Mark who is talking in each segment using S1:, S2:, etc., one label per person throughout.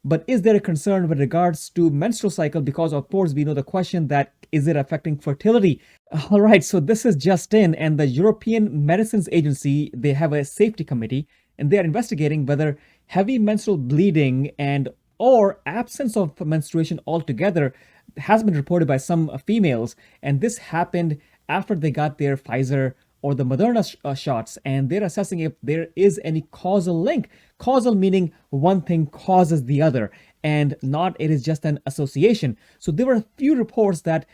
S1: But is there a concern with regards to menstrual cycle? Because of course we know the question that is it affecting fertility? All right, so this is just in, and the European Medicines Agency, they have a safety committee, and they are investigating whether heavy menstrual bleeding and or absence of menstruation altogether has been reported by some females, and this happened after they got their Pfizer or the Moderna shots, and they're assessing if there is any causal link. Causal meaning one thing causes the other, and not it is just an association. So there were a few reports that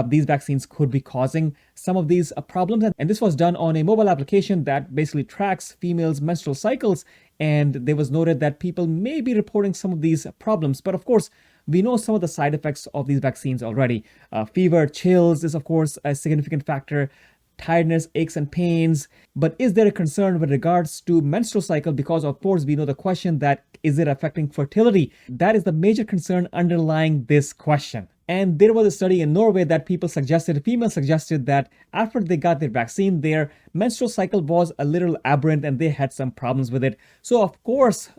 S1: these vaccines could be causing some of these problems, and this was done on a mobile application that basically tracks females' menstrual cycles, and there was noted that people may be reporting some of these problems. But of course, we know some of the side effects of these vaccines already. Fever, chills is of course a significant factor, tiredness, aches and pains. But is there a concern with regards to menstrual cycle? Because of course we know the question that is it affecting fertility? That is the major concern underlying this question. And there was a study in Norway that females suggested that after they got their vaccine, their menstrual cycle was a little aberrant and they had some problems with it. So of course,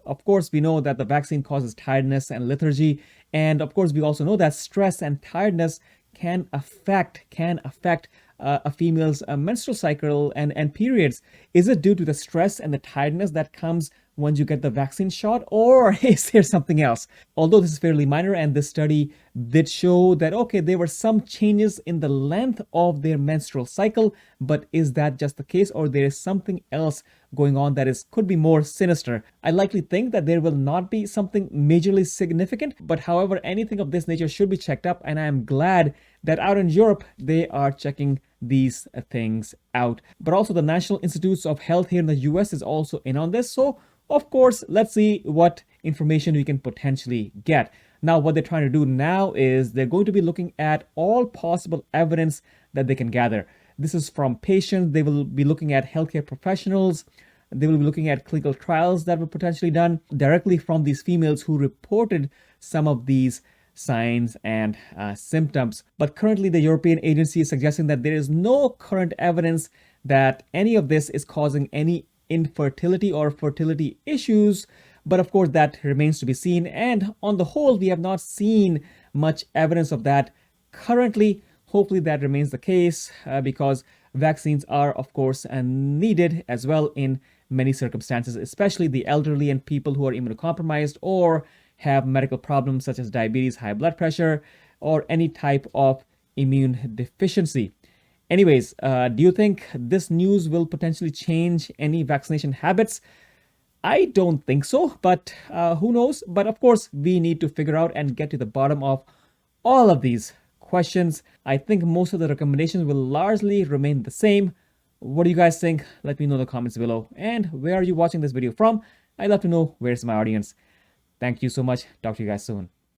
S1: we know that the vaccine causes tiredness and lethargy. And of course, we also know that stress and tiredness can affect a female's menstrual cycle and periods. Is it due to the stress and the tiredness that comes when you get the vaccine shot, or is there something else? Although this is fairly minor, and this study did show that, okay, there were some changes in the length of their menstrual cycle, but is that just the case, or there is something else going on that could be more sinister? I likely think that there will not be something majorly significant, but however, anything of this nature should be checked up, and I am glad that out in Europe, they are checking these things out. But also the National Institutes of Health here in the US is also in on this. So of course, let's see what information we can potentially get. Now, what they're trying to do now is they're going to be looking at all possible evidence that they can gather. This is from patients. They will be looking at healthcare professionals. They will be looking at clinical trials that were potentially done directly from these females who reported some of these signs and symptoms. But currently, the European agency is suggesting that there is no current evidence that any of this is causing any infertility or fertility issues. But of course, that remains to be seen. And on the whole, we have not seen much evidence of that currently. Hopefully that remains the case because vaccines are, of course, needed as well in many circumstances, especially the elderly and people who are immunocompromised or have medical problems such as diabetes, high blood pressure, or any type of immune deficiency. Anyways, do you think this news will potentially change any vaccination habits? I don't think so, but who knows? But of course, we need to figure out and get to the bottom of all of these questions. I think most of the recommendations will largely remain the same. What do you guys think? Let me know in the comments below. And where are you watching this video from? I'd love to know where's my audience. Thank you so much. Talk to you guys soon.